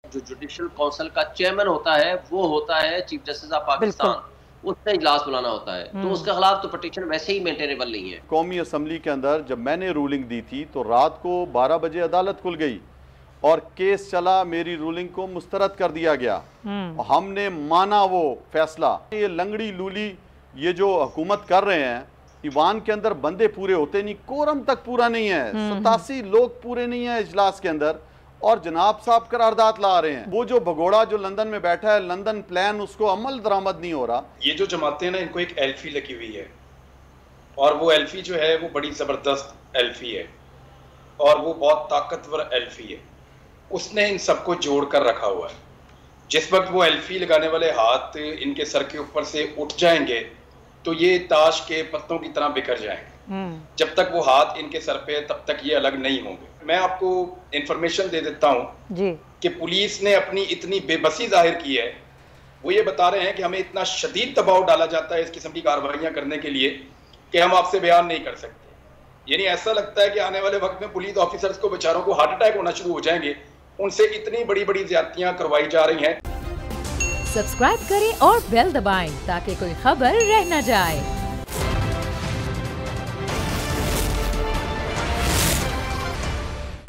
जो judicial council का chairman होता है वो होता है चीफ जस्टिस ऑफ बिल्कुल। पाकिस्तान, उससे इजलास बुलाना होता है, तो उसके खिलाफ तो पिटीशन वैसे ही मेंटेनेबल नहीं है। कौमी असम्बली के अंदर जब मैंने रूलिंग दी थी तो रात को 12 बजे अदालत खुल गई और केस चला, मेरी रूलिंग को मुस्तरद कर दिया गया। हमने माना वो फैसला। ये लंगड़ी लूली ये जो हुकूमत कर रहे हैं, ईवान के अंदर बंदे पूरे होते नहीं, कोरम तक पूरा नहीं है, 87 लोग पूरे नहीं है इजलास के अंदर, और जनाब साहब करारदाद ला रहे हैं। वो जो भगोड़ा जो लंदन में बैठा है, लंदन प्लान, उसको अमल दरामद नहीं हो रहा। ये जो जमाते हैं ना, इनको एक एल्फी लगी हुई है, और वो एल्फी जो है वो बड़ी ज़बरदस्त एल्फी है, और वो बहुत ताकतवर एल्फी है। उसने इन सबको जोड़ कर रखा हुआ है। जिस वक्त वो एल्फी लगाने वाले हाथ इनके सर के ऊपर से उठ जाएंगे तो ये ताश के पत्तों की तरह बिखर जाएंगे। जब तक वो हाथ इनके सर पे, तब तक ये अलग नहीं होंगे। मैं आपको इंफॉर्मेशन दे देता हूँ कि पुलिस ने अपनी इतनी बेबसी जाहिर की है। वो ये बता रहे हैं कि हमें इतना शदीद दबाव डाला जाता है इस किस्म की कार्रवाइयाँ करने के लिए कि हम आपसे बयान नहीं कर सकते। यानी ऐसा लगता है कि आने वाले वक्त में पुलिस ऑफिसर्स को बेचारों को हार्ट अटैक होना शुरू हो जाएंगे, उनसे इतनी बड़ी बड़ी ज्यादतियां करवाई जा रही हैं। सब्सक्राइब करें और बेल दबाएं ताकि कोई खबर रह न जाए।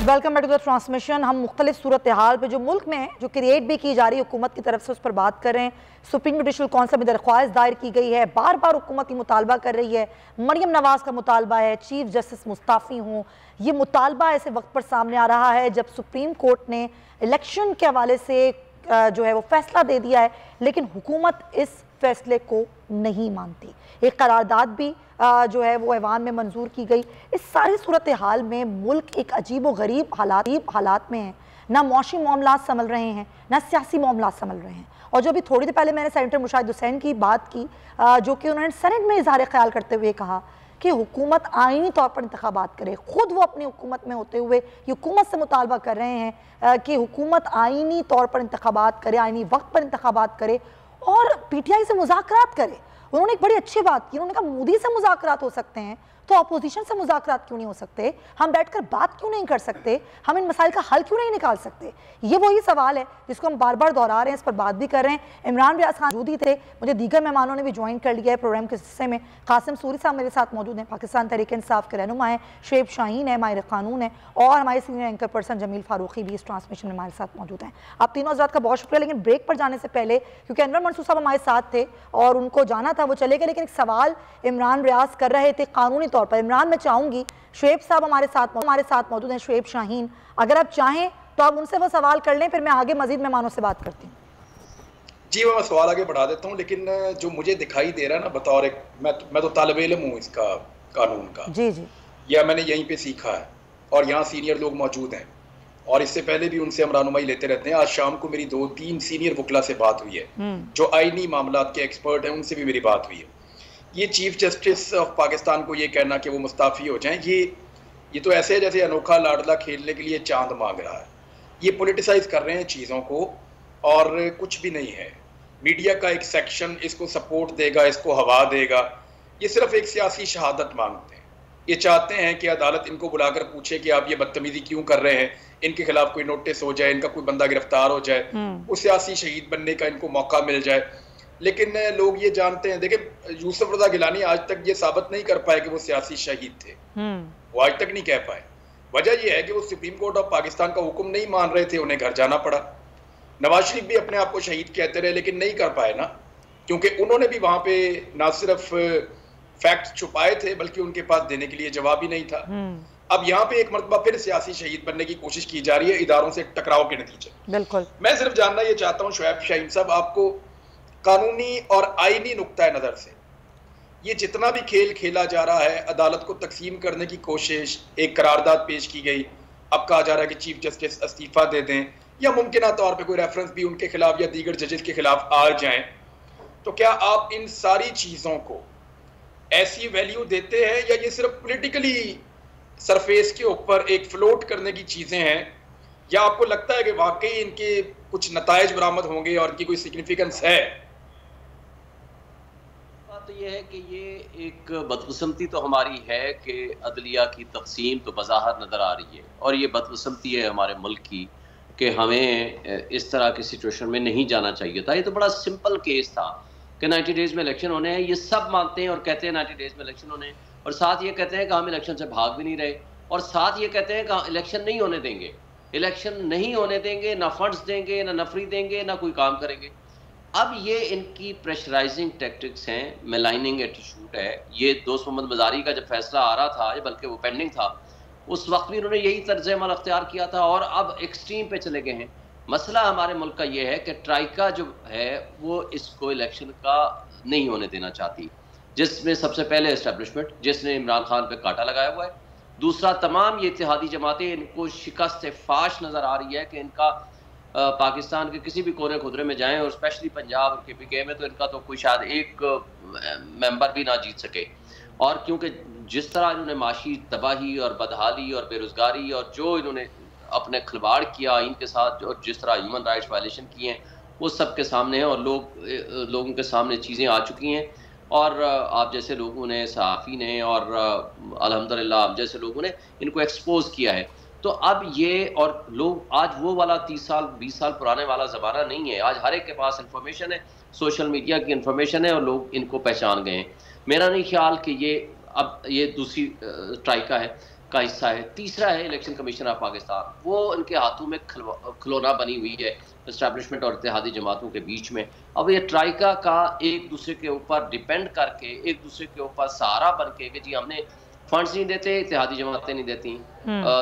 Welcome back to the transmission. हम मुख्तलिफ सूरत हाल पे जो मुल्क में है, जो क्रिएट भी की जा रही है हुकूमत की तरफ से, उस पर बात कर रहे हैं। सुप्रीम जुडिशल काउंसिल में दरख्वास्त दायर की गई है, बार बार हुकूमत ये मुतालबा कर रही है। मरियम नवाज का मुतालबा है चीफ जस्टिस मुस्ताफ़ी हों। ये मुतालबा ऐसे वक्त पर सामने आ रहा है जब सुप्रीम कोर्ट ने इलेक्शन के हवाले से जो है वो फैसला दे दिया है, लेकिन हुकूमत इस फैसले को नहीं मानती। एक करारदाद भी जो है वो ऐवान में मंजूर की गई। इस सारी सूरत हाल में मुल्क एक अजीब व गरीब हालात में है। ना मौशी मामला संभल रहे हैं, ना सियासी मामला संभल रहे हैं। और जो भी थोड़ी देर पहले मैंने सेनेटर मुशाहिद हुसैन की बात की, जो कि उन्होंने सेनेट में इजहार ख्याल करते हुए कहा कि हुकूमत आईनी तौर पर इंतखाबात करे। खुद वो अपनी हुकूमत में होते हुए हुकूमत से मुतालबा कर रहे हैं कि हुकूमत आईनी तौर पर इंतखाबात करे, आईनी वक्त पर इंतखाबात करे और पीटीआई से मुज़ाकरात करे। उन्होंने एक बड़ी अच्छी बात की, उन्होंने कहा मोदी से मुज़ाकरात हो सकते हैं तो अपोजिशन से मुज़ाकरात क्यों नहीं हो सकते? हम बैठकर बात क्यों नहीं कर सकते? हम इन मसाइल का हल क्यों नहीं निकाल सकते? ये वही सवाल है जिसको हम बार बार दोहरा रहे हैं, इस पर बात भी कर रहे हैं। इमरान रियाज खान मौजूद ही थे, मुझे दीगर मेहमानों ने भी ज्वाइन कर लिया है प्रोग्राम के हिस्से में। कासिम सूरी साहब मेरे साथ मौजूद हैं, पाकिस्तान तहरीक इंसाफ के रहनुमा हैं। शुएब शाहीन है, माहिर कानून है, और हमारे senior anchor person Jameel Farooqui भी इस ट्रांसमिशन में हमारे साथ मौजूद हैं। आप तीनों हज़रात का बहुत शुक्रिया। लेकिन ब्रेक पर जाने से पहले, क्योंकि अनवर मंसूर साहब हमारे साथ थे और उनको जाना था, वो चले गए, लेकिन एक सवाल इमरान रियाज कर रहे थे कानूनी तौर पर। इमरान, मैं चाहूंगी शुएब साहब हमारे साथ मौजूद हैं, शुएब शाहीन, अगर आप चाहें तो आप उनसे वो सवाल कर लें, फिर मैं आगे मजीद मेहमानों से बात करती हूँ। जी, मैं सवाल आगे बढ़ा देता हूँ, लेकिन जो मुझे दिखाई दे रहा है ना, बतौर एक मैं तो तालिब इल्म हूँ इसका कानून का। जी जी, या मैंने यहीं पे सीखा है और यहाँ सीनियर लोग मौजूद हैं और इससे पहले भी उनसे हम रहनुमाई लेते रहते हैं। आज शाम को मेरी 2-3 सीनियर वकला से बात हुई है जो आईनी मामलात के एक्सपर्ट हैं, उनसे भी मेरी बात हुई है। ये चीफ जस्टिस ऑफ पाकिस्तान को ये कहना कि वो मुस्ताफ़ी हो जाएं, ये तो ऐसे है जैसे अनोखा लाडला खेलने के लिए चांद मांग रहा है। ये पॉलिटिसाइज कर रहे हैं चीज़ों को और कुछ भी नहीं है। मीडिया का एक सेक्शन इसको सपोर्ट देगा, इसको हवा देगा। ये सिर्फ एक सियासी शहादत मांगते हैं। ये चाहते हैं कि अदालत इनको बुलाकर पूछे कि आप ये बदतमीजी क्यों कर रहे हैं, इनके खिलाफ कोई नोटिस हो जाए, इनका कोई बंदा गिरफ्तार हो जाए, उस सियासी शहीद बनने का इनको मौका मिल जाए। लेकिन लोग ये जानते हैं, देखिए यूसुफ रजा गिलानी आज तक ये साबित नहीं कर पाए कि वो सियासी शहीद थे। वो आज तक नहीं कह पाए। वजह यह है कि वो सुप्रीम कोर्ट ऑफ पाकिस्तान का हुक्म नहीं मान रहे थे, उन्हें घर जाना पड़ा। नवाज शरीफ भी अपने आप को शहीद कहते रहे, लेकिन नहीं कर पाए ना, क्योंकि उन्होंने भी वहां पे ना सिर्फ फैक्ट छुपाए थे बल्कि उनके पास देने के लिए जवाब ही नहीं था। अब यहाँ पे एक मरतबा फिर सियासी शहीद बनने की कोशिश की जा रही है इदारों से टकराव के नतीजे। बिल्कुल। मैं सिर्फ जानना ये चाहता हूँ शुएब शाहीन साहब, आपको कानूनी और आईनी नुक्ता नजर से ये जितना भी खेल खेला जा रहा है, अदालत को तकसीम करने की कोशिश, एक करारदाद पेश की गई, अब कहा जा रहा है कि चीफ जस्टिस इस्तीफा दे दें या मुमकिन तौर पे कोई रेफरेंस भी उनके खिलाफ या दीगर जजेस के खिलाफ आ जाएं, तो क्या आप इन सारी चीजों को ऐसी वैल्यू देते हैं या ये सिर्फ पॉलिटिकली सरफेस के ऊपर एक फ्लोट करने की चीजें हैं, या आपको लगता है कि वाकई इनके कुछ नताइज बरामद होंगे और इनकी कोई सिग्निफिकेंस है? तो ये है कि ये एक बदकिस्मती तो हमारी है कि अदलिया की तकसीम तो बज़ाहिर नज़र आ रही है, और ये बदकिस्मती है हमारे मुल्क की कि हमें इस तरह की सिचुएशन में नहीं जाना चाहिए था। ये तो बड़ा सिंपल केस था कि 90 डेज़ में इलेक्शन होने हैं, ये सब मानते हैं और कहते हैं 90 डेज़ में इलेक्शन होने हैं, और साथ ये कहते हैं कि हम इलेक्शन से भाग भी नहीं रहे, और साथ ये कहते हैं कि इलेक्शन नहीं होने देंगे, इलेक्शन नहीं होने देंगे, ना फंड्स देंगे, ना नफरी देंगे, ना कोई काम करेंगे। अब ये इनकी प्रेशराइजिंग टैक्टिक्स हैं, मेलाइनिंग एटीट्यूड है। ये दोस्त मोहम्मद मज़ारी का जब फैसला आ रहा था, बल्कि वो पेंडिंग था, उस वक्त भी उन्होंने यही तर्ज अमल अख्तियार किया था, और अब एक्सट्रीम पे चले गए हैं। मसला हमारे मुल्क का ये है कि ट्राइका जो है वो इसको इलेक्शन का नहीं होने देना चाहती, जिसमें सबसे पहले एस्टेब्लिशमेंट जिसने इमरान खान पे कांटा लगाया हुआ है, दूसरा तमाम ये इत्तेहादी जमातें, इनको शिकस्त फाश नज़र आ रही है कि इनका पाकिस्तान के किसी भी कोने खुदरे में जाएं, और स्पेशली पंजाब और KPK में तो इनका तो कोई शायद एक मेंबर भी ना जीत सके। और क्योंकि जिस तरह इन्होंने माशी तबाही और बदहाली और बेरोज़गारी और जो इन्होंने अपने खिलवाड़ किया इनके साथ, और जिस तरह ह्यूमन राइट्स वायलेशन किए हैं, वो सब के सामने है, और लोगों के सामने चीज़ें आ चुकी हैं। और आप जैसे लोगों ने, सहाफ़ी ने और अल्हम्दुलिल्लाह आप जैसे लोगों ने इनको एक्सपोज किया है। तो अब ये, और लोग आज वो वाला 30 साल 20 साल पुराने वाला ज़माना नहीं है। आज हर एक के पास इंफॉर्मेशन है, सोशल मीडिया की इंफॉर्मेशन है, और लोग इनको पहचान गए हैं। मेरा नहीं ख्याल कि ये अब ये दूसरी ट्राइका है का हिस्सा है। तीसरा है इलेक्शन कमीशन ऑफ पाकिस्तान, वो इनके हाथों में खिलौना बनी हुई है एस्टैब्लिशमेंट और इत्तेहादी जमातों के बीच में। अब ये ट्राइका का एक दूसरे के ऊपर डिपेंड करके, एक दूसरे के ऊपर सहारा बन के कि जी हमने फंड्स नहीं देते, इत्तेहादी जमातें नहीं देती,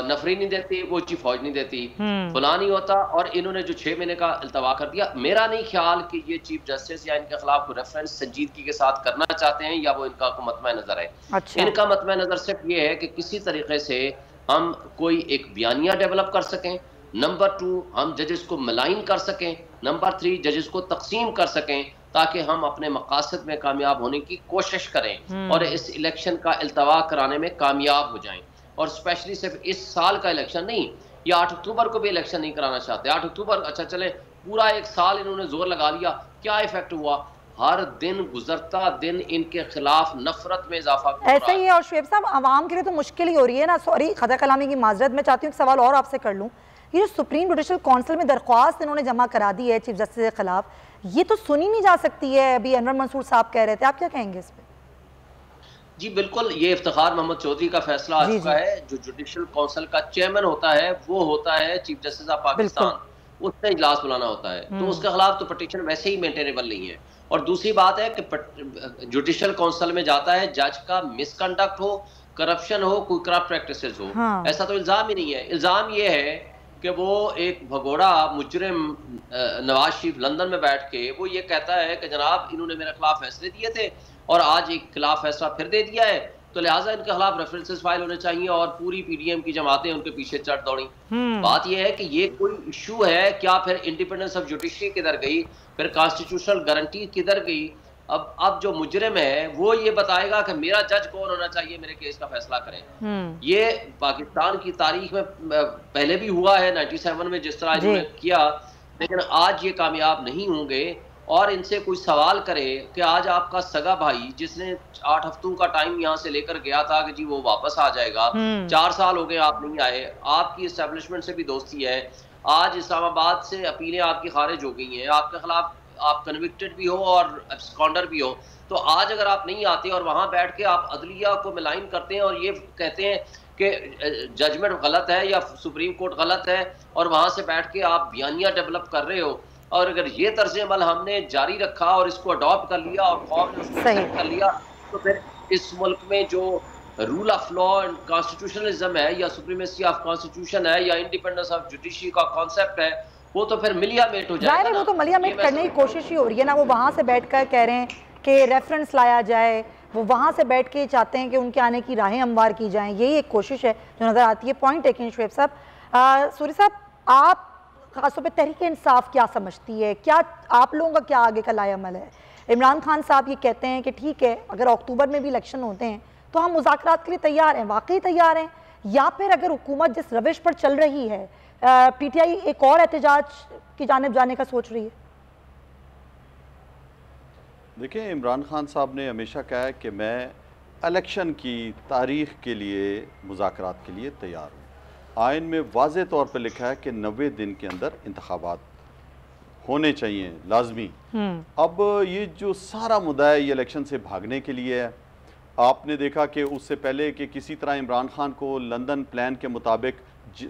नफरी नहीं देती, वो चीफ फौज नहीं देती, फला नहीं होता, और इन्होंने जो 6 महीने का इल्तवा कर दिया। मेरा नहीं ख्याल कि ये चीफ जस्टिस या इनके खिलाफ रेफरेंस संजीदगी के साथ करना चाहते हैं, या वो इनका मतमा नजर है। अच्छा। इनका मतमा नजर सिर्फ ये है कि किसी तरीके से हम कोई एक बयानिया डेवलप कर सकें, नंबर 2 हम जजेस को मलाइन कर सकें, नंबर 3 जजेस को तकसीम कर सकें, ताकि हम अपने मकासद में कामयाब होने की कोशिश करें और इस इलेक्शन का इल्तवा कराने में कामयाब हो जाएं। और स्पेशली सिर्फ इस साल का इलेक्शन नहीं, ये 8 अक्टूबर को भी इलेक्शन नहीं कराना चाहते। 8 अक्टूबर, अच्छा चले पूरा एक साल इन्होंने जोर लगा लिया, क्या इफेक्ट हुआ? हर दिन गुजरता दिन इनके खिलाफ नफरत में इजाफा ऐसा ही है। और शुएब साहब, आवाम के लिए तो मुश्किल ही हो रही है ना। सॉरी खता कलामी की माजरत, मैं चाहती हूँ एक सवाल और आपसे कर लूँ। ये जो सुप्रीम जुडिशल काउंसिल में दरख्वास्त इन्होंने जमा करा दी है चीफ जस्टिस के खिलाफ, ये तो सुनी नहीं जा सकती है। अभी अनवर मंसूर साहब कह रहे थे, आप क्या कहेंगे इस पे? जी बिल्कुल, ये इफ्तिखार मोहम्मद चौधरी का फैसला आ चुका है। जो जुडिशल काउंसिल का चेयरमैन होता है वो होता है चीफ जस्टिस ऑफ पाकिस्तान, उससे इजलास बुलाना होता है, तो उसके खिलाफ तो पटिशन वैसे ही मेंटेनेबल नहीं है। और दूसरी बात है कि जुडिशल काउंसिल में जाता है जज का मिसकंडक्ट हो, करप्शन हो, कोई करप्ट प्रैक्टिसेस हो, ऐसा तो इल्जाम ही नहीं है। इल्जाम ये है कि वो एक भगोड़ा मुजरिम नवाज शरीफ लंदन में बैठ के वो ये कहता है कि जनाब इन्होंने मेरे खिलाफ फैसले दिए थे और आज एक खिलाफ फैसला फिर दे दिया है, तो लिहाजा इनके खिलाफ रेफरेंसेस फाइल होने चाहिए, और पूरी PDM की जमातें उनके पीछे चढ़ दौड़ी। बात यह है कि ये कोई इशू है क्या? फिर इंडिपेंडेंस ऑफ जुडिशरी किधर गई? फिर कॉन्स्टिट्यूशनल गारंटी किधर गई? अब जो मुजरिम है वो ये बताएगा कि मेरा जज कौन होना चाहिए, मेरे केस का फैसला करें। ये पाकिस्तान की तारीख में पहले भी हुआ है 97 में जिस तरह इन्होंने किया, लेकिन आज ये कामयाब नहीं होंगे। और इनसे कोई सवाल करे कि आज आपका सगा भाई जिसने 8 हफ्तों का टाइम यहाँ से लेकर गया था कि जी वो वापस आ जाएगा, 4 साल हो गए आप नहीं आए, आपकी एस्टेब्लिशमेंट से भी दोस्ती है, आज इस्लामाबाद से अपीलें आपकी खारिज हो गई हैं, आपके खिलाफ आप कन्विक्टेड भी हो और एब्सकॉन्डर भी हो, तो आज अगर आप नहीं आते और वहां बैठ के आप अदलिया को मिलाइन करते हैं और ये कहते हैं कि जजमेंट गलत है या सुप्रीम कोर्ट गलत है, और वहां से बैठ के आप बयानिया डेवलप कर रहे हो, और अगर ये तर्ज अमल हमने जारी रखा और इसको अडॉप्ट कर लिया और कौम ने उसको एक्सेप्ट कर लिया, तो फिर इस मुल्क में जो rule of law and constitutionalism है या सुप्रीमेसी ऑफ कॉन्स्टिट्यूशन है या इंडिपेंडेंस ऑफ जुडिशरी का कॉन्सेप्ट है, वो तो फिर मिलिया मेट हो जाएगा। वो तो मिलिया मेट करने की कोशिश ही हो रही है ना। वो वहाँ से बैठकर कह रहे हैं कि रेफरेंस लाया जाए, वो वहाँ से बैठ के चाहते हैं कि उनके आने की राहें हमवार की जाएं, यही एक कोशिश है जो नज़र आती है। पॉइंट टेकन शुएब साहब। सूरी साहब, आप खासतौर पर तहरीक इंसाफ क्या समझती है, क्या आप लोगों का क्या आगे का लाएअमल है? इमरान खान साहब ये कहते हैं कि ठीक है अगर अक्टूबर में भी इलेक्शन होते हैं तो हम मुज़ाकरात के लिए तैयार हैं, वाकई तैयार हैं, या फिर अगर हुकूमत जिस रविश पर चल रही है PTI एक और एहतजाज की जानिब जाने का सोच रही है? देखिए, इमरान खान साहब ने हमेशा कहा है कि मैं इलेक्शन की तारीख के लिए मुज़ाकरात के लिए तैयार हूँ। आइन में वाज़े तौर पर लिखा है कि 90 दिन के अंदर इंतखाबात होने चाहिए लाजमी। अब ये जो सारा मुद्दा है ये इलेक्शन से भागने के लिए है। आपने देखा कि उससे पहले कि किसी तरह इमरान खान को लंदन प्लान के मुताबिक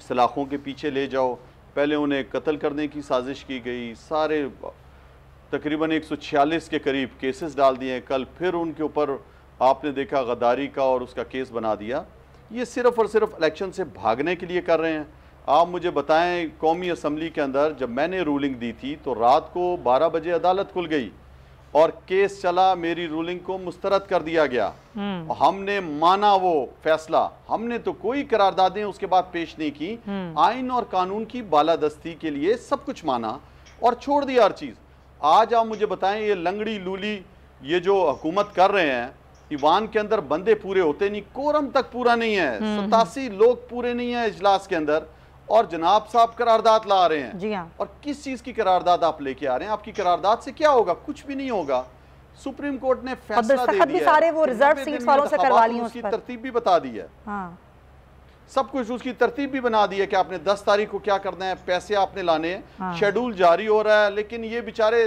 सलाखों के पीछे ले जाओ, पहले उन्हें कत्ल करने की साजिश की गई, सारे तकरीबन 146 के करीब केसेस डाल दिए। कल फिर उनके ऊपर आपने देखा गद्दारी का और उसका केस बना दिया। ये सिर्फ़ और सिर्फ इलेक्शन से भागने के लिए कर रहे हैं। आप मुझे बताएं, कौमी असम्बली के अंदर जब मैंने रूलिंग दी थी तो रात को 12 बजे अदालत खुल गई और केस चला, मेरी रूलिंग को मुस्तरद कर दिया गया। हमने माना वो फैसला, हमने तो कोई करारदादें उसके बाद पेश नहीं की। आइन और कानून की बालादस्ती के लिए सब कुछ माना और छोड़ दिया हर चीज़। आज आप मुझे बताएं, ये लंगड़ी लूली ये जो हुकूमत कर रहे हैं, ईवान के अंदर बंदे पूरे होते नहीं, कोरम तक पूरा नहीं है, 87 लोग पूरे नहीं है इजलास के अंदर, और जनाब साहब करारदाद ला रहे हैं। जी हाँ। और किस चीज की करारदाद आप लेके आ रहे हैं? आपकी करारदाद से क्या होगा? कुछ भी नहीं होगा। सुप्रीम कोर्ट ने फैसला दे दिया, सारे वो रिजर्व सीट्स वालों से करवा ली, उसकी तरतीब भी बता दी है। हाँ। सब कुछ उसकी तरतीब भी बना दी है कि आपने 10 तारीख को क्या करना है, पैसे आपने लाने हैं। हाँ। शेड्यूल जारी हो रहा है, लेकिन ये बेचारे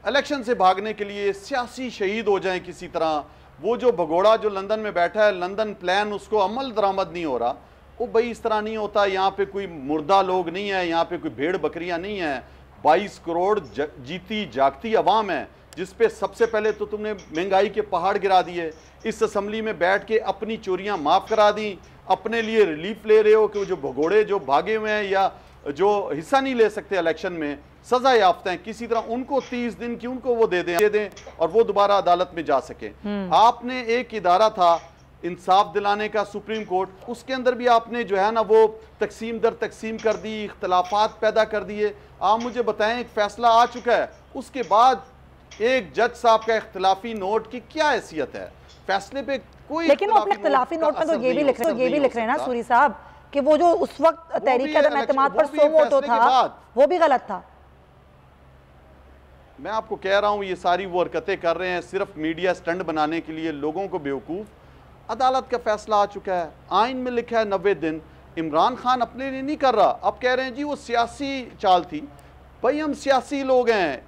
इलेक्शन से भागने के लिए सियासी शहीद हो जाएं किसी तरह। वो जो भगोड़ा जो लंदन में बैठा है, लंदन प्लान, उसको अमल दरामद नहीं हो रहा। वो भाई इस तरह नहीं होता। यहाँ पे कोई मुर्दा लोग नहीं है, यहाँ पे कोई भेड़ बकरियां नहीं है। 22 करोड़ जीती जागती अवाम है, जिसपे सबसे पहले तो तुमने महंगाई के पहाड़ गिरा दिए। इस असम्बली में बैठ के अपनी चोरियां माफ करा दी, अपने लिए रिलीफ ले रहे हो कि जो भगोड़े जो भागे हुए हैं या जो हिस्सा नहीं ले सकते इलेक्शन में, सजा याफ्ता हैं, किसी तरह उनको 30 दिन की उनको वो दे दें और वो दोबारा अदालत में जा सके। आपने एक इदारा था इंसाफ दिलाने का, सुप्रीम कोर्ट, उसके अंदर भी आपने जो है ना वो तकसीम दर तकसीम कर दी, इख्तलाफात पैदा कर दिए। आप मुझे बताएं, एक फैसला आ चुका है, उसके बाद एक जज साहब का इख्तलाफी नोट की क्या हैसियत है? फैसले पे कोई, लेकिन वो अपने इख्तलाफी नोट में तो ये भी लिख रहे हैं ना सूरी साहब कि वो जो उस वक्त तहरीक-ए-एतमाद पर 100 वोट था, वो भी गलत था। मैं आपको कह रहा हूं, ये सारी वो हरकतें कर रहे हैं सिर्फ मीडिया स्टंट बनाने के लिए, लोगों को बेवकूफ़। अदालत का फैसला आ चुका है, आइन में लिखा है 90 दिन। इमरान खान अपने लिए नहीं कर रहा, अब कह रहे हैं जी वो सियासी चाल थी। भाई हम सियासी लोग हैं,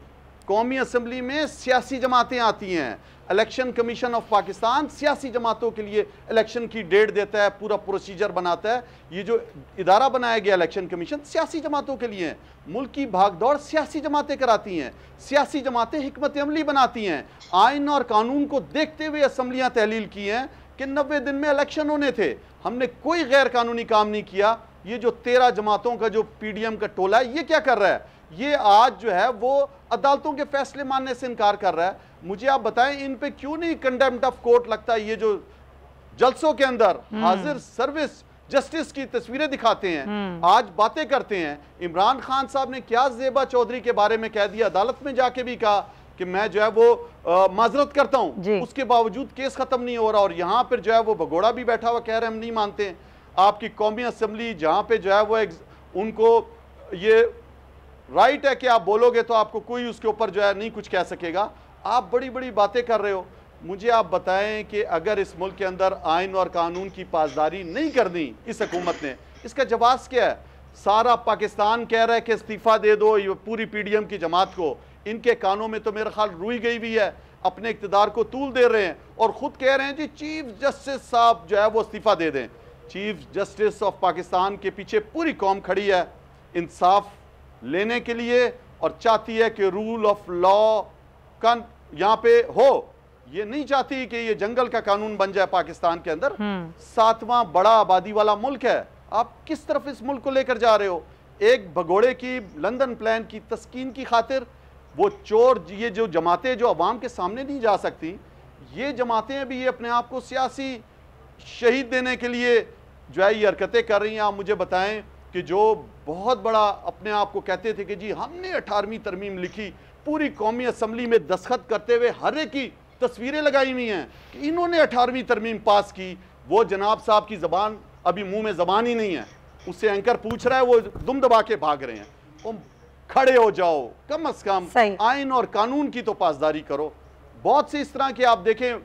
कौमी असम्बली में सियासी जमातें आती हैं, इलेक्शन कमीशन ऑफ पाकिस्तान सियासी जमातों के लिए इलेक्शन की डेट देता है, पूरा प्रोसीजर बनाता है। ये जो इदारा बनाया गया इलेक्शन कमीशन सियासी जमातों के लिए है। मुल्क की भागदौड़ सियासी जमातें कराती हैं, सियासी जमातें हिकमत अमली बनाती हैं। आइन और कानून को देखते हुए असम्बलियाँ तहलील की हैं कि 90 दिन में इलेक्शन होने थे। हमने कोई गैर कानूनी काम नहीं किया। ये जो 13 जमातों का जो PDM का टोला है, ये क्या कर रहा है? ये आज जो है वो अदालतों के फैसले मानने से इनकार कर रहा है। मुझे आप बताएं, इन पे क्यों नहीं कंडेम्प्ट ऑफ कोर्ट लगता है? ये जो जलसों के अंदर हाजिर सर्विस जस्टिस की तस्वीरें दिखाते हैं, आज बातें करते हैं। इमरान खान साहब ने क्या ज़ेबा चौधरी के बारे में कह दिया, अदालत में जाके भी कहा कि मैं जो है वो माजरत करता हूं, उसके बावजूद केस खत्म नहीं हो रहा। और यहाँ पर जो है वो भगोड़ा भी बैठा हुआ कह रहे हैं हम नहीं मानते। आपकी कौमी असम्बली जहाँ पे जो है वो उनको ये राइट है कि आप बोलोगे तो आपको कोई उसके ऊपर जो है नहीं कुछ कह सकेगा। आप बड़ी बड़ी बातें कर रहे हो। मुझे आप बताएं कि अगर इस मुल्क के अंदर आइन और कानून की पासदारी नहीं करनी इस हुकूमत ने, इसका जवाब क्या है? सारा पाकिस्तान कह रहा है कि इस्तीफा दे दो ये पूरी PDM की जमात को। इनके कानों में तो मेरा ख्याल रुई गई भी है, अपने इक़्तिदार को तूल दे रहे हैं और ख़ुद कह रहे हैं जी चीफ जस्टिस साहब जो है वो इस्तीफा दे दें। चीफ जस्टिस ऑफ पाकिस्तान के पीछे पूरी कौम खड़ी है इंसाफ लेने के लिए और चाहती है कि रूल ऑफ लॉ का यहाँ पे हो। ये नहीं चाहती कि ये जंगल का कानून बन जाए पाकिस्तान के अंदर। 7वां बड़ा आबादी वाला मुल्क है। आप किस तरफ इस मुल्क को लेकर जा रहे हो? एक भगोड़े की लंदन प्लान की तस्कीन की खातिर वो चोर, ये जो जमातें जो अवाम के सामने नहीं जा सकती, ये जमातें भी ये अपने आप को सियासी शहीद देने के लिए जो है ये हरकतें कर रही हैं। आप मुझे बताएं कि जो बहुत बड़ा अपने आप को कहते थे कि जी हमने 18वीं तरमीम लिखी, पूरी कौमी असम्बली में दस्तखत करते हुए हर एक की तस्वीरें लगाई हुई हैं कि इन्होंने 18वीं तरमीम पास की, वो जनाब साहब की ज़बान अभी मुंह में ज़बान ही नहीं है। उससे एंकर पूछ रहा है, वो दुम दबा के भाग रहे हैं। तुम खड़े हो जाओ, कम से कम आइन और कानून की तो पासदारी करो। बहुत से इस तरह के आप देखें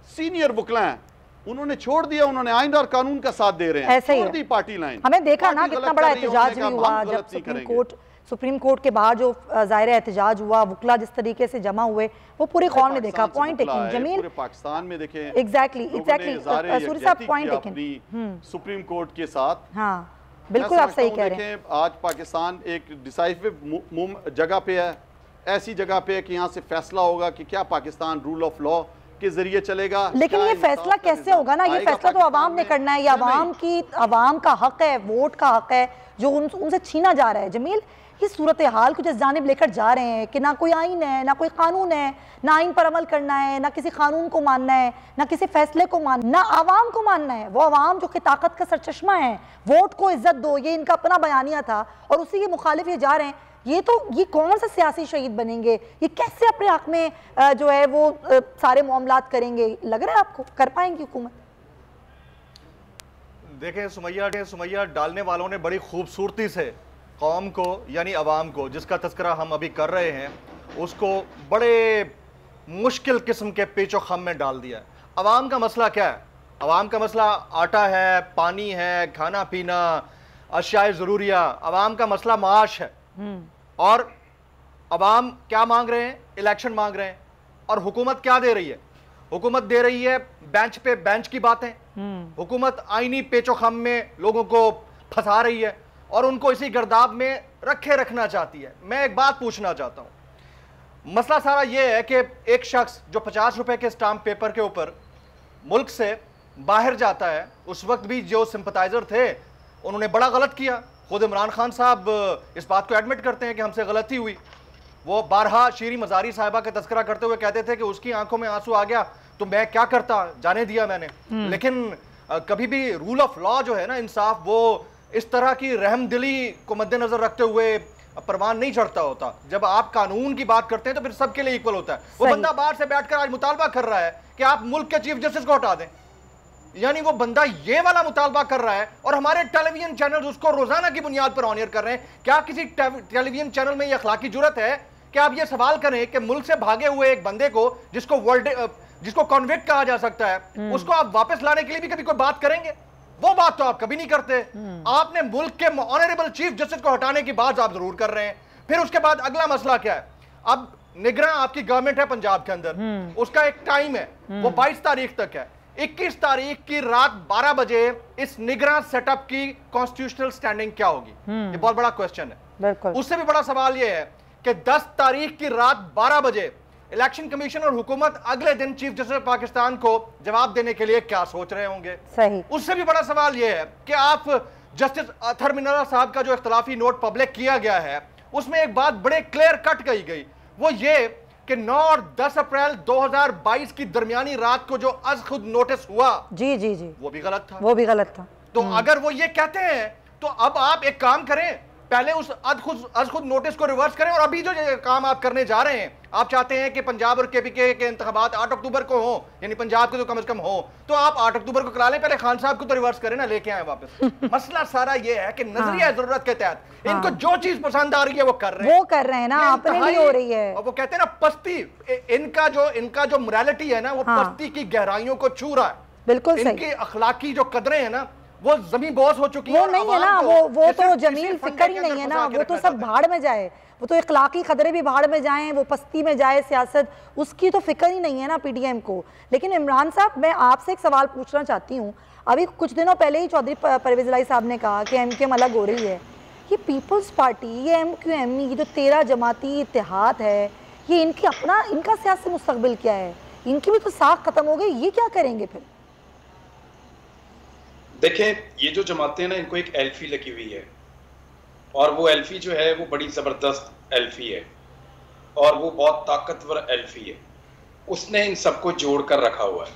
सीनियर वकला हैं, उन्होंने छोड़ दिया, उन्होंने आइन और कानून का साथ दे रहे हैं, ऐसे ही छोड़ दी पार्टी लाइन। हमें देखा ना कितना बड़ा एहतजाज भी हुआ जब सुप्रीम कोर्ट के बाहर जो ज़ाहिर एहतजाज हुआ, वुकला जिस तरीके से जमा हुए, वो पूरी कौम ने देखा। पॉइंट टेकिंग जमील, पूरे पाकिस्तान में देखें एग्जैक्टली सूरी साहब, पॉइंट टेकिंग सुप्रीम कोर्ट के साथ। हाँ बिल्कुल आप सही कह रहे हैं। आज पाकिस्तान एक डिसाइसिव जगह पे है, ऐसी जगह पे है कि यहाँ से फैसला होगा कि क्या पाकिस्तान रूल ऑफ लॉ के जरिए चलेगा। लेकिन ये फैसला कैसे होगा ना, ये फैसला तो आवाम ने करना है, ये आवाम का हक है, वोट का हक है जो उनसे छीना जा रहा है। जमील, ये सूरत हाल कुछ इस जानिब लेकर जा रहे हैं कि ना कोई आइन है, ना कोई कानून है, ना आइन पर अमल करना है, ना किसी कानून को मानना है, ना किसी फैसले को मानना, ना आवाम को मानना है। वो आवाम जो कि ताकत का सरचश्मा है, वोट को इज्जत दो, ये इनका अपना बयानिया था और उसी के मुखालिफ ये जा रहे हैं। ये कौन सा सियासी शहीद बनेंगे, ये कैसे अपने हक में जो है वो सारे मामलात करेंगे? लग रहा है आपको कर पाएंगी हुकूमत? देखें सुमैया डालने वालों ने बड़ी खूबसूरती से कौम को यानी अवाम को, जिसका तस्करा हम अभी कर रहे हैं, उसको बड़े मुश्किल किस्म के पेचो खम में डाल दिया। अवाम का मसला क्या है? अवाम का मसला आटा है, पानी है, खाना पीना, अशियाए ज़रूरिया। अवाम का मसला माश है। और अवाम क्या मांग रहे हैं? इलेक्शन मांग रहे हैं। और हुकूमत क्या दे रही है? हुकूमत दे रही है बेंच पे बेंच की बातें। हुकूमत आईनी पेचो खम में लोगों को फंसा रही है और उनको इसी गर्दाब में रखना चाहती है। मैं एक बात पूछना चाहता हूं, मसला सारा यह है कि एक शख्स जो 50 रुपए के स्टाम्प पेपर के ऊपर मुल्क से बाहर जाता है, उस वक्त भी जो सिंपथाइजर थे उन्होंने बड़ा गलत किया। खुद इमरान खान साहब इस बात को एडमिट करते हैं कि हमसे गलती हुई। वो बारहा शीरी मजारी साहिबा का तस्करा करते हुए कहते थे कि उसकी आंखों में आंसू आ गया तो मैं क्या करता, जाने दिया मैंने। लेकिन कभी भी रूल ऑफ लॉ जो है ना, इंसाफ, वो इस तरह की रहमदिली को मद्देनजर रखते हुए परवान नहीं चढ़ता होता। जब आप कानून की बात करते हैं तो फिर सबके लिए इक्वल होता है। वो बंदा बाहर से बैठकर आज मुतालबा कर रहा है कि आप मुल्क के चीफ जस्टिस को हटा दें, यानी वो बंदा ये वाला मुतालबा कर रहा है और हमारे टेलीविजन चैनल उसको रोजाना की बुनियाद पर ऑन एयर कर रहे हैं। क्या किसी टेलीविजन चैनल में यह अखलाकी जुर्रत है कि आप ये सवाल करें कि मुल्क से भागे हुए एक बंदे को जिसको कॉन्विक्ट कहा जा सकता है, उसको आप वापस लाने के लिए भी कभी कोई बात करेंगे? वो बात तो आप कभी नहीं करते। आपने मुल्क के ऑनरेबल चीफ जस्टिस को हटाने की बात आप जरूर कर रहे हैं। फिर उसके बाद अगला मसला क्या है? अब निगरान आपकी गवर्नमेंट है पंजाब के अंदर, उसका एक टाइम है, वो 22 तारीख तक है। 21 तारीख की रात 12 बजे इस निगरान सेटअप की कॉन्स्टिट्यूशनल स्टैंडिंग क्या होगी? ये बहुत बड़ा क्वेश्चन है। उससे भी बड़ा सवाल ये है कि 10 तारीख की रात 12 बजे इलेक्शन कमीशन और हुकूमत अगले दिन चीफ जस्टिस पाकिस्तान को जवाब देने के लिए क्या सोच रहे होंगे? सही। उससे भी बड़ा सवाल यह है कि आप जस्टिस अतहर मिनरा साहब का जो इख्तलाफी नोट पब्लिक किया गया है, उसमें एक बात बड़े क्लियर कट कही गई, वो ये कि 9 और 10 अप्रैल 2022 की दरमियानी रात को जो अज खुद नोटिस हुआ, जी जी जी, वो भी गलत था। तो अगर वो ये कहते हैं तो अब आप एक काम करें, पहले उस अज खुद नोटिस को रिवर्स करें और अभी जो काम आप करने जा रहे हैं, आप चाहते हैं कि पंजाब और केपीके के इंतखाबात 8 अक्टूबर को हो, यानी पंजाब के तो कम से कम हो, तो आप 8 अक्टूबर को करा लें। पहले खान साहब को तो रिवर्स करें ना, लेके आए वापस। मसला सारा ये है कि नजरिया जरूरत के तहत इनको जो चीज पसंद आ रही है वो कर रहे हैं ना, अपने लिए हो रही है। और वो कहते हैं ना पस्ती, इनका जो मोरालिटी है ना, वो पस्ती की गहराइयों को छू रहा है। बिल्कुल इनकी अखलाकी जो कदरें है ना, वो जमीन बोझ हो चुकी है। वो नहीं है ना, वो तो जमील फिक्र ही नहीं है ना, वो तो सब भाड़ में जाए, वो तो इखलाकी खतरे भी भाड़ में जाएं, वो पस्ती में जाए सियासत, उसकी तो फिक्र ही नहीं है ना पीडीएम को। लेकिन इमरान साहब, मैं आपसे एक सवाल पूछना चाहती हूँ। अभी कुछ दिनों पहले ही चौधरी परवेज इलाही साहब ने कहा कि एमक्यूएम अलग हो रही है। ये पीपल्स पार्टी, ये एमक्यूएम, ये जो 13 जमाती इत्तेहाद है, ये इनका सियासी मुस्तकबिल क्या है? इनकी भी तो साख खत्म हो गई, ये क्या करेंगे फिर? देखें, ये जो जमातें हैं ना, इनको एक एल्फी लगी हुई है और वो एल्फी जो है वो बड़ी ज़बरदस्त एल्फी है और वो बहुत ताकतवर एल्फी है। उसने इन सबको जोड़ कर रखा हुआ है।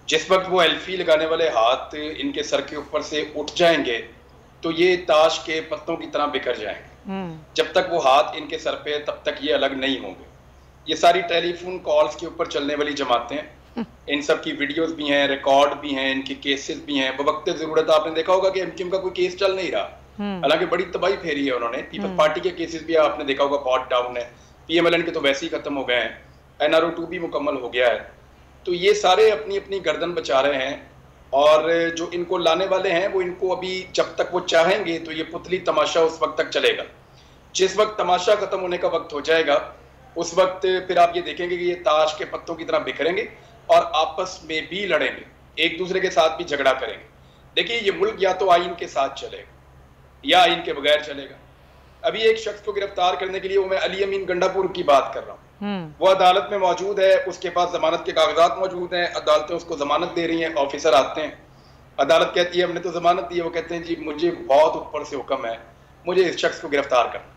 जिस वक्त वो एल्फी लगाने वाले हाथ इनके सर के ऊपर से उठ जाएंगे तो ये ताश के पत्तों की तरह बिखर जाएंगे। जब तक वो हाथ इनके सर पे, तब तक ये अलग नहीं होंगे। ये सारी टेलीफोन कॉल्स के ऊपर चलने वाली जमातें, इन सब की वीडियोस भी हैं, रिकॉर्ड भी हैं, इनके केसेस भी हैं। बवक्त जरूरत आपने देखा होगा कि एमक्यूएम का कोई केस चल नहीं रहा, हालांकि बड़ी तबाही फेरी है उन्होंने। पीपल्स पार्टी के केसेस भी आपने देखा होगा बहुत डाउन है, पीएमएलएन के तो वैसे ही खत्म हो गए हैं, एनआरओ 2 भी मुकम्मल हो गया है। तो ये सारे अपनी अपनी गर्दन बचा रहे हैं और जो इनको लाने वाले हैं वो इनको अभी जब तक वो चाहेंगे तो ये पुतली तमाशा उस वक्त तक चलेगा। जिस वक्त तमाशा खत्म होने का वक्त हो जाएगा उस वक्त फिर आप ये देखेंगे कि ये ताश के पत्तों की तरह बिखरेंगे और आपस में भी लड़ेंगे, एक दूसरे के साथ भी झगड़ा करेंगे। देखिए ये मुल्क या तो आइन के साथ चलेगा या आइन के बगैर चलेगा। अभी एक शख्स को गिरफ्तार करने के लिए, वो मैं अली अमीन गंडापुर की बात कर रहा हूँ, वो अदालत में मौजूद है, उसके पास जमानत के कागजात मौजूद हैं, अदालतें उसको जमानत दे रही हैं, ऑफिसर आते हैं, अदालत कहती है हमने तो जमानत दी है, वो कहते हैं जी मुझे बहुत ऊपर से हुक्म है, मुझे इस शख्स को गिरफ्तार करना।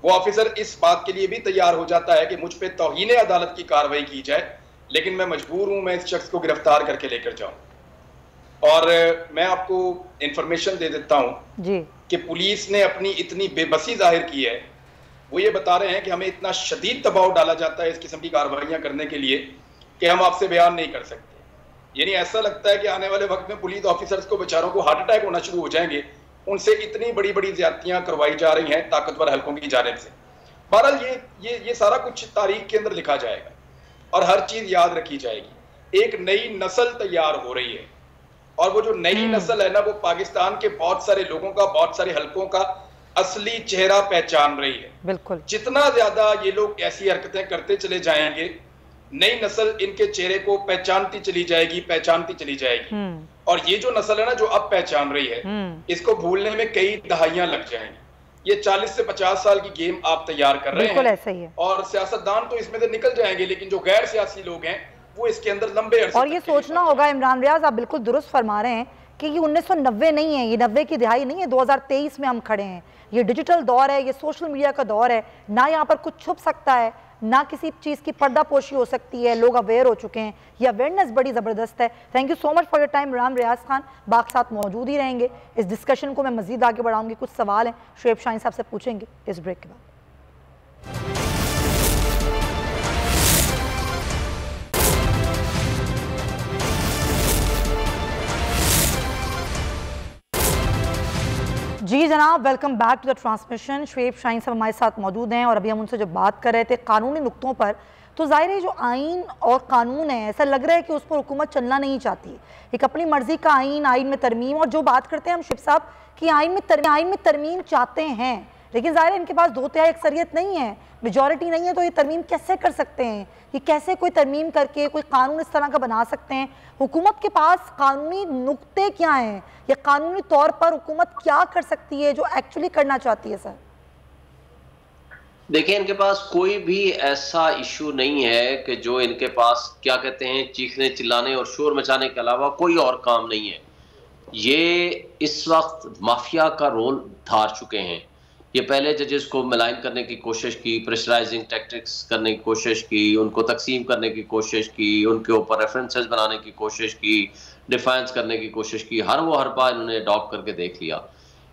वो ऑफिसर इस बात के लिए भी तैयार हो जाता है कि मुझ पे तौहीन अदालत की कार्रवाई की जाए, लेकिन मैं मजबूर हूं, मैं इस शख्स को गिरफ्तार करके लेकर जाऊं। और मैं आपको इंफॉर्मेशन दे देता हूं जी कि पुलिस ने अपनी इतनी बेबसी जाहिर की है, वो ये बता रहे हैं कि हमें इतना शदीद दबाव डाला जाता है इस किस्म की कार्रवाइयां करने के लिए कि हम आपसे बयान नहीं कर सकते। यानी ऐसा लगता है कि आने वाले वक्त में पुलिस ऑफिसर्स को बेचारों को हार्ट अटैक होना शुरू हो जाएंगे, उनसे इतनी बड़ी बड़ी ज्यादतियां करवाई जा रही हैं ताकतवर हलकों की जानिब से। बहरहाल ये सारा कुछ तारीख के अंदर लिखा जाएगा और हर चीज याद रखी जाएगी। एक नई नस्ल तैयार हो रही है और वो जो नई नस्ल है ना, वो पाकिस्तान के बहुत सारे लोगों का, बहुत सारे हलकों का असली चेहरा पहचान रही है। बिल्कुल, जितना ज्यादा ये लोग ऐसी हरकतें करते चले जाएंगे, नई नस्ल इनके चेहरे को पहचानती चली जाएगी। और ये जो नस्ल है ना जो अब पहचान रही है, इसको भूलने में कई दहाइयां लग जाएंगी। ये 40 से 50 साल की गेम आप तैयार कर रहे हैं, ऐसा ही है। और सियासतदान तो इसमें से निकल जाएंगे, लेकिन जो गैर सियासी लोग हैं वो इसके अंदर लंबे अरसे और ये सोचना होगा। इमरान रियाज, आप बिल्कुल दुरुस्त फरमा रहे हैं कि ये 1990 नहीं है, ये 90 की दिहाई नहीं है, 2023 में हम खड़े हैं। ये डिजिटल दौर है, ये सोशल मीडिया का दौर है, ना यहाँ पर कुछ छुप सकता है, ना किसी चीज़ की पर्दापोशी हो सकती है। लोग अवेयर हो चुके हैं, ये अवेयरनेस बड़ी ज़बरदस्त है। Thank you so much for your time Imran Riaz Khan. बाकी साथ मौजूद ही रहेंगे। इस डिस्कशन को मैं मज़ीद आगे बढ़ाऊंगी। कुछ सवाल हैं शुएब शाहीन साहब से पूछेंगे इस ब्रेक के बाद। जी जनाब, welcome back to the transmission. Shoaib Shaheen sahab हमारे साथ मौजूद हैं और अभी हम उनसे जब बात कर रहे थे कानूनी नुक्तों पर, तो ज़ाहिर है जो आइन और कानून है, ऐसा लग रहा है कि उस पर हुकूमत चलना नहीं चाहती। एक अपनी मर्जी का आइन में तरमीम, और जो बात करते हैं हम शुएब साहब कि आइन में तरमीम चाहते हैं, लेकिन ज़ाहिर है इनके पास 2/3 अक्सरियत नहीं है, मेजॉरिटी नहीं है, तो ये तरमीम कैसे कर सकते हैं? ये कैसे कोई तरमीम करके कोई कानून इस तरह का बना सकते हैं? हुकूमत के पास कानूनी नुक्ते क्या हैं या कानूनी तौर पर हुकूमत क्या कर सकती है जो एक्चुअली करना चाहती है? सर देखिए, इनके पास कोई भी ऐसा इशू नहीं है कि जो इनके पास क्या कहते हैं चीखने चिल्लाने और शोर मचाने के अलावा कोई और काम नहीं है। ये इस वक्त माफिया का रोल धार चुके हैं। ये पहले जजेस को मलाइन करने की कोशिश की, प्रेशराइजिंग टैक्टिक्स करने की कोशिश की, उनको तकसीम करने की कोशिश की, उनके ऊपर रेफरेंसेस बनाने की कोशिश की, डिफेंस करने की कोशिश की, हर बार इन्होंने अडॉप्ट करके देख लिया।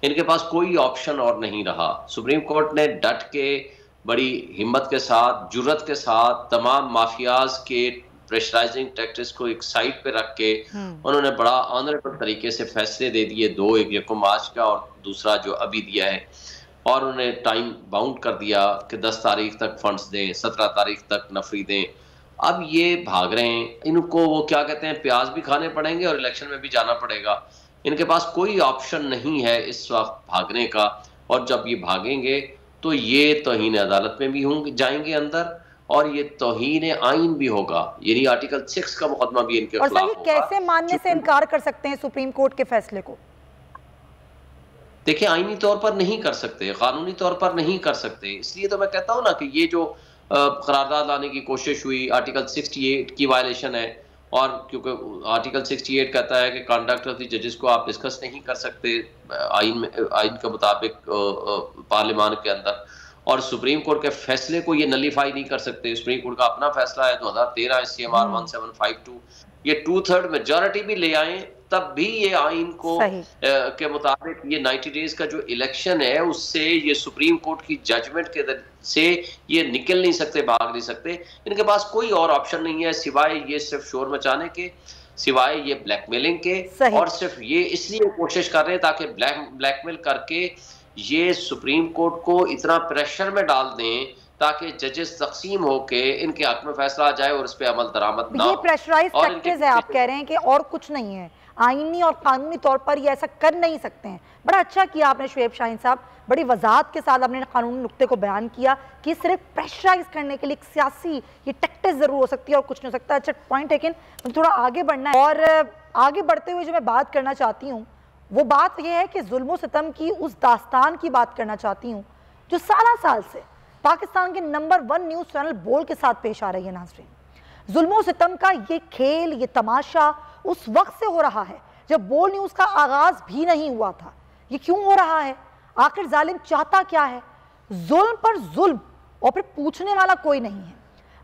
इनके पास कोई ऑप्शन और नहीं रहा। सुप्रीम कोर्ट ने डट के बड़ी हिम्मत के साथ, जुर्रत के साथ तमाम माफियाज के प्रेशराइजिंग टैक्टिक्स को एक साइड पे रख के उन्होंने बड़ा ऑनरेबल तरीके से फैसले दे दिए, दो, एक यकम आज का और दूसरा जो अभी दिया है, और उन्हें टाइम बाउंड कर दिया कि 10 तारीख तक फंड्स दें, 17 तारीख तक नफरी दें। अब ये भाग रहे हैं, इनको वो क्या कहते हैं प्याज भी खाने पड़ेंगे और इलेक्शन में भी जाना पड़ेगा। इनके पास कोई ऑप्शन नहीं है इस वक्त भागने का, और जब ये भागेंगे तो ये तौहीन अदालत में भी होंगे, जाएंगे अंदर, और ये तौहीन आइन भी होगा, यानी आर्टिकल 6 का मुकदमा भी इनके खिलाफ होगा। कैसे मानने से इनकार कर सकते हैं सुप्रीम कोर्ट के फैसले को? देखिए, आईनी तौर पर नहीं कर सकते, कानूनी तौर पर नहीं कर सकते। इसलिए तो मैं कहता हूँ ना कि ये जो करारदाद लाने की कोशिश हुई, आर्टिकल 68 की वायलेशन है, और क्योंकि आर्टिकल 68 कहता है कि कंडक्ट ऑफ द जजेस को आप डिस्कस नहीं कर सकते आइन के मुताबिक पार्लियामान के अंदर, और सुप्रीम कोर्ट के फैसले को ये नलीफाई नहीं कर सकते। सुप्रीम कोर्ट का अपना फैसला है 2013 CMR 1752, ये 2/3 मेजॉरिटी भी ले आए तब भी ये आइन को के मुताबिक ये 90 डेज का जो इलेक्शन है उससे, ये सुप्रीम कोर्ट की जजमेंट के से ये निकल नहीं सकते, भाग नहीं सकते। इनके पास कोई और ऑप्शन नहीं है सिवाय ये सिर्फ शोर मचाने के, सिवाय ये ब्लैकमेलिंग के, और सिर्फ ये इसलिए कोशिश कर रहे हैं ताकि ब्लैकमेल करके ये सुप्रीम कोर्ट को इतना प्रेशर में डाल दें ताकि जजेस तकसीम होके इनके हक में फैसला आ जाए और इस पे अमल दरामद ना हो। ये प्रेशराइज प्रैक्टिस है, आप कह रहे हैं कि और कुछ नहीं है, आईनी और कानूनी तौर पर ये ऐसा कर नहीं सकते हैं। बड़ा अच्छा किया आपने शुएब शाहीन साहब, बड़ी वजाहत के साथ आपने कानूनी नुक्ते को बयान किया कि सिर्फ प्रेशराइज करने के लिए एक सियासी ये टैक्टिस जरूर हो सकती है और कुछ नहीं हो सकता। अच्छा पॉइंट, लेकिन थोड़ा आगे बढ़ना है और आगे बढ़ते हुए जो मैं बात करना चाहती हूँ वो बात यह है कि जुल्म सितम की उस दास्तान की बात करना चाहती हूँ जो साल से पाकिस्तान के नंबर 1 न्यूज़ चैनल बोल के साथ पेश आ रही है। नाज़रीन, जुल्म सितम का ये खेल, ये तमाशा उस वक्त से हो रहा है जब बोल न्यूज़ का आगाज भी नहीं हुआ था। ये क्यों हो रहा है? आखिर जालिम चाहता क्या है? जुल्म पर जुल्म, और फिर पूछने वाला कोई नहीं है।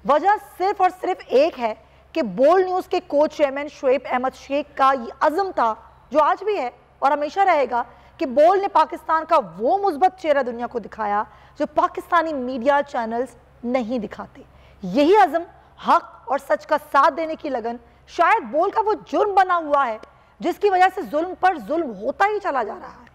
वजह सिर्फ और सिर्फ एक है कि बोल न्यूज़ के को चेयरमैन शुएब अहमद शेख का ये अज़म था, जो आज भी है और हमेशा रहेगा, कि बोल ने पाकिस्तान का वो मुस्बत चेहरा दुनिया को दिखाया जो पाकिस्तानी मीडिया चैनल्स नहीं दिखाते। यही अज़म, हक और सच का साथ देने की लगन शायद बोल का वो जुर्म बना हुआ है जिसकी वजह से जुल्म पर जुल्म होता ही चला जा रहा है।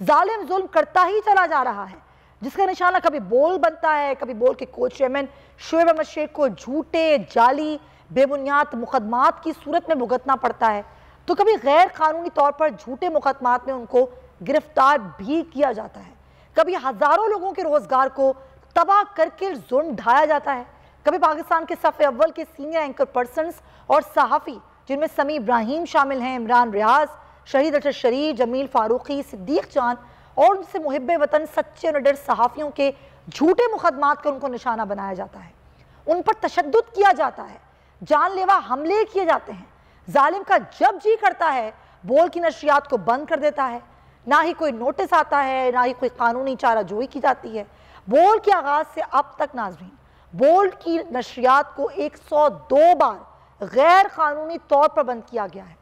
जालिम जुल्म करता ही चला जा रहा है, जिसका निशाना कभी बोल बनता है, कभी बोल के को चेयरमैन शुएब अहमद शेख को झूठे, जाली, बेबुनियाद मुकदमात की सूरत में भुगतना पड़ता है, तो कभी गैर कानूनी तौर पर झूठे मुकदमात में उनको गिरफ्तार भी किया जाता है। कभी हजारों लोगों के रोजगार को तबाह करके जुल्म ढाया जाता है। कभी पाकिस्तान के सफ़े अव्वल के सीनियर एंकर पर्सन्स और सहाफ़ी, जिनमें समी इब्राहिम शामिल हैं, इमरान रियाज, शहीद अरशद शरीफ, जमील फारूकी, सिद्दीक जान और उनसे मुहिब्बे वतन सच्चे और निडर सहाफ़ियों के झूठे मुकदमात कर उनको निशाना बनाया जाता है। उन पर तशद्दुद किया जाता है, जानलेवा हमले किए जाते हैं। जालिम का जब जी करता है बोल की नशरियात को बंद कर देता है। ना ही कोई नोटिस आता है, ना ही कोई कानूनी चाराजोई की जाती है। बोल के आगाज से अब तक नाज़रीन, बोल की नशरियात को 102 बार गैर कानूनी तौर पर बंद किया गया है,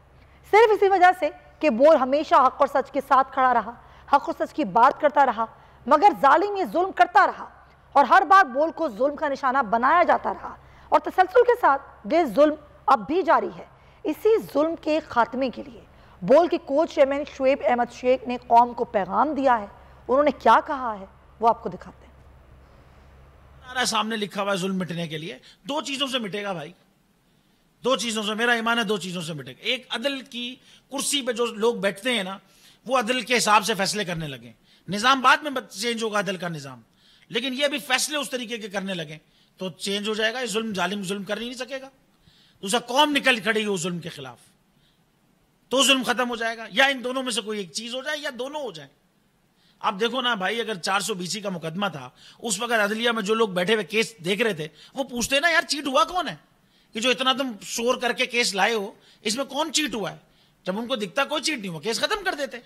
सिर्फ इसी वजह से कि बोल हमेशा हक और सच के साथ खड़ा रहा, हक और सच की बात करता रहा। मगर जालिम ये जुल्म करता रहा और हर बार बोल को जुल्म का निशाना बनाया जाता रहा और तसलसल के साथ ये जुल्म अब भी जारी है। इसी जुल्म के खात्मे के लिए बोल के को चेयरमैन शुएब अहमद शेख ने कौम को पैगाम दिया है। उन्होंने क्या कहा है वो आपको दिखाते हैं। सामने लिखा हुआ है जुल्म मिटने के लिए 2 चीजों से मिटेगा भाई, 2 चीजों से, मेरा ईमान है 2 चीजों से मिटेगा। एक, अदल की कुर्सी पे जो लोग बैठते हैं ना, वो अदल के हिसाब से फैसले करने लगे। निजाम बाद में चेंज होगा अदल का निजाम, लेकिन ये भी फैसले उस तरीके के करने लगे तो चेंज हो जाएगा। ये जुल्म, जालिम जुल्म कर नहीं सकेगा। दूसरा, कौम निकल खड़ी उस जुल्म के खिलाफ तो जुल्म खत्म हो जाएगा। या इन दोनों में से कोई एक चीज हो जाए या दोनों हो जाए। आप देखो ना भाई, अगर 400 BC का मुकदमा था, उस वक्त अदलिया में जो लोग बैठे हुए केस देख रहे थे वो पूछते ना, यार चीट हुआ कौन है कि जो इतना तुम शोर करके केस लाए हो, इसमें कौन चीट हुआ है? जब उनको दिखता कोई चीट नहीं हुआ, केस खत्म कर देते।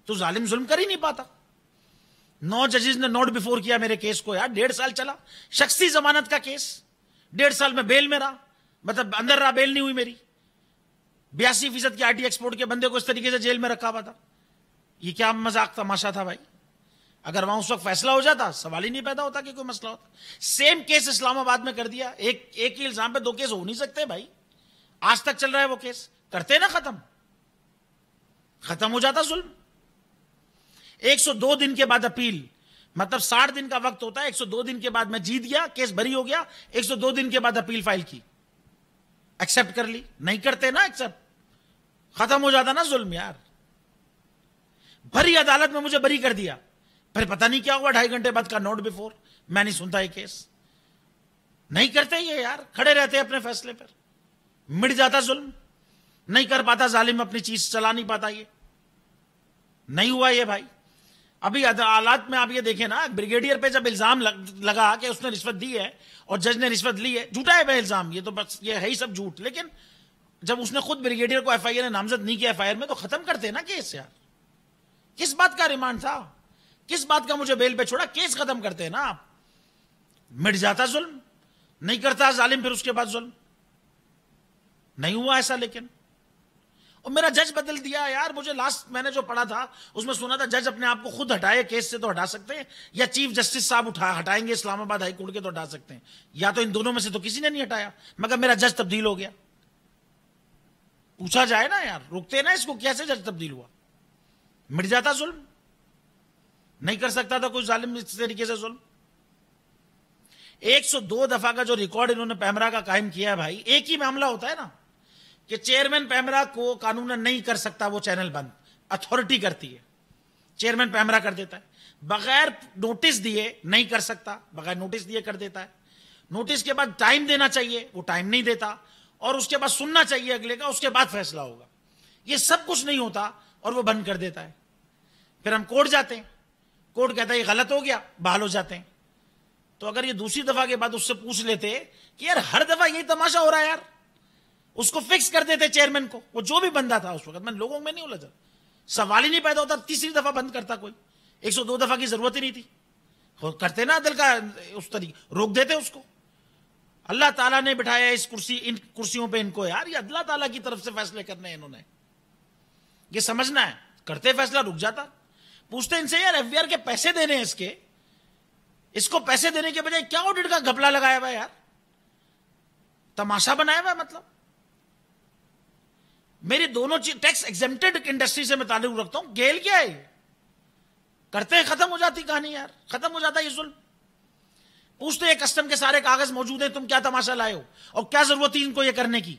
तो जालिम जुल्म कर ही नहीं पाता। 9 जजेस ने नोट बिफोर किया मेरे केस को यार, 1.5 साल चला। शख्सी जमानत का केस, 1.5 साल में बेल में रहा, मतलब अंदर रहा, बेल नहीं हुई मेरी। 82% की आईटी एक्सपोर्ट के बंदे को इस तरीके से जेल में रखा हुआ था। ये क्या मजाक तमाशा था भाई? अगर वहां उस वक्त फैसला हो जाता, सवाल ही नहीं पैदा होता कि कोई मसला होता। सेम केस इस्लामाबाद में कर दिया। एक ही इल्जाम पे 2 केस हो नहीं सकते भाई। आज तक चल रहा है वो केस, करते ना खत्म हो जाता जुल्म। 102 दिन के बाद अपील, मतलब 60 दिन का वक्त होता है। 102 दिन के बाद मैं जीत गया, केस बरी हो गया, 102 दिन के बाद अपील फाइल की, एक्सेप्ट कर ली। नहीं करते ना एक्सेप्ट, खत्म हो जाता ना जुल्म यार। भरी अदालत में मुझे बरी कर दिया, फिर पता नहीं क्या हुआ, 2.5 घंटे बाद का नोट बिफोर, मैं नहीं सुनता ये केस। नहीं करते ये यार, खड़े रहते अपने फैसले पर। मिट जाता जुल्म, नहीं कर पाता जालिम, अपनी चीज चला नहीं पाता। ये नहीं हुआ ये भाई। अभी अदालत में आप ये देखें ना, ब्रिगेडियर पे जब इल्जाम लगा कि उसने रिश्वत दी है और जज ने रिश्वत ली है, झूठा है वह इल्जाम, ये तो बस ये है ही सब झूठ। लेकिन जब उसने खुद ब्रिगेडियर को एफआईआर ने नामजद नहीं किया एफआईआर में, तो खत्म करते ना केस यार। किस बात का रिमांड था, किस बात का मुझे बेल पे छोड़ा, केस खत्म करते ना आप। मिट जाता जुल्म, नहीं करता जालिम फिर उसके बाद जुल्म। नहीं हुआ ऐसा। लेकिन और मेरा जज बदल दिया यार। मुझे लास्ट मैंने जो पढ़ा था उसमें सुना था जज अपने आप को खुद हटाए केस से तो हटा सकते हैं, या चीफ जस्टिस साहब हटाएंगे इस्लामाबाद हाई कोर्ट के तो हटा सकते हैं, या तो इन दोनों में से तो किसी ने नहीं हटाया। मगर मेरा जज तब्दील हो गया। पूछा जाए ना यार, रुकते ना इसको, कैसे जज तब्दील हुआ? मिट जाता जुल्म। नहीं कर सकता था कोई जालिम इस तरीके से जुल्म। 102 दफा का जो रिकॉर्ड इन्होंने पैमरा का कायम किया है भाई, एक ही मामला होता है ना कि चेयरमैन पैमरा को कानूनन नहीं कर सकता वो चैनल बंद, अथॉरिटी करती है, चेयरमैन पैमरा कर देता है, बगैर नोटिस दिए नहीं कर सकता, बगैर नोटिस दिए कर देता है, नोटिस के बाद टाइम देना चाहिए वो टाइम नहीं देता, और उसके बाद सुनना चाहिए अगले का, उसके बाद फैसला होगा। ये सब कुछ नहीं होता और वो बंद कर देता है। फिर हम कोर्ट जाते हैं, कोर्ट कहता है ये गलत हो गया, बहाल हो जाते हैं। तो अगर ये दूसरी दफा के बाद उससे पूछ लेते कि यार हर दफा यही तमाशा हो रहा है यार, उसको फिक्स कर देते चेयरमैन को, वो जो भी बंदा था उस वक्त, मैं लोगों में नहीं उलझा, सवाल ही नहीं पैदा होता, तीसरी दफा बंद करता कोई, 102 दफा की जरूरत ही नहीं थी, करते ना दिल का उस तरीके, रोक देते उसको। अल्लाह ताला ने बिठाया इस इन कुर्सियों पे इनको यार, ये अल्लाह ताला की तरफ से फैसले करने हैं इन्होंने, ये समझना है, करते फैसला रुक जाता। पूछते इनसे यार एफबीआर के पैसे देने हैं इसको पैसे देने के बजाय क्या ऑडिट का घपला लगाया हुआ यार, तमाशा बनाया हुआ मतलब। मेरी दोनों चीज टैक्स एग्जेम्प्टेड इंडस्ट्री से मैं ताल्लुक रखता हूं, गेल क्या है, करते खत्म हो जाती कहानी यार, खत्म हो जाता ये जुल्म। पूछते हैं कस्टम के सारे कागज मौजूद हैं, तुम क्या तमाशा लाए हो और क्या जरूरत थी इनको ये करने की,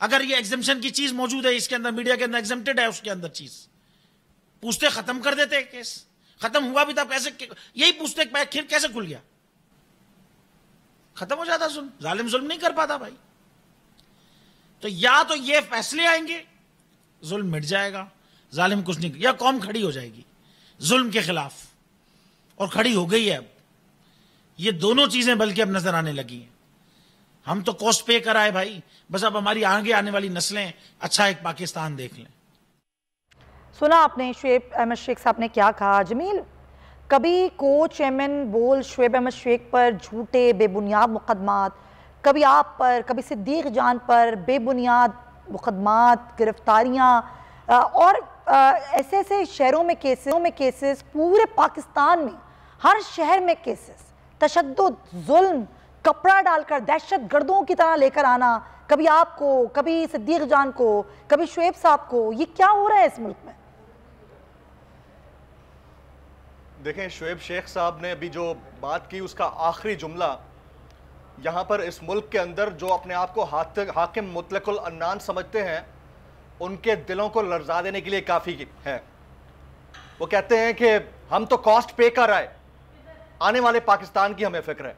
अगर ये एग्जेम्पशन की चीज मौजूद है इसके अंदर, मीडिया के अंदर एग्जेम्प्टेड है उसके अंदर चीज, पूछते खत्म कर देते केस, खत्म हुआ भी था कैसे, यही पूछते फिर कैसे खुल गया, खत्म हो जाता जुल्म, जालिम जुल्म नहीं कर पाता भाई। तो या तो ये फैसले आएंगे जुल्म मिट जाएगा, जालिम कुछ नहीं, या कौम खड़ी हो जाएगी जुल्म के खिलाफ, और खड़ी हो गई है अब। ये दोनों चीजें बल्कि अब नजर आने लगी हैं। हम तो कॉस्ट पे कराए भाई, बस अब हमारी आगे आने वाली नस्लें अच्छा एक पाकिस्तान देख लें। सुना आपने शुएब अहमद शेख साहब ने क्या कहा। जमील, कभी को चेयरमैन बोल शुएब अहमद शेख पर झूठे बेबुनियाद मुकदमात, कभी आप पर, कभी सिद्दीक जान पर बेबुनियाद मुकदमात, गिरफ्तारियाँ और ऐसे ऐसे शहरों में केसेस, पूरे पाकिस्तान में हर शहर में केसेस, तशद्दुद, जुल्म, कपड़ा डालकर दहशत गर्दों की तरह लेकर आना, कभी आपको, कभी सिद्दीक जान को, कभी शुएब साहब को, ये क्या हो रहा है इस मुल्क में? देखें, शुएब शेख साहब ने अभी जो बात की उसका आखिरी जुमला यहाँ पर इस मुल्क के अंदर जो अपने आप को हाकिम मुतलकुल अन्नान समझते हैं उनके दिलों को लर्जा देने के लिए काफ़ी है। वो कहते हैं कि हम तो कॉस्ट पे कर आए, आने वाले पाकिस्तान की हमें फिक्र है।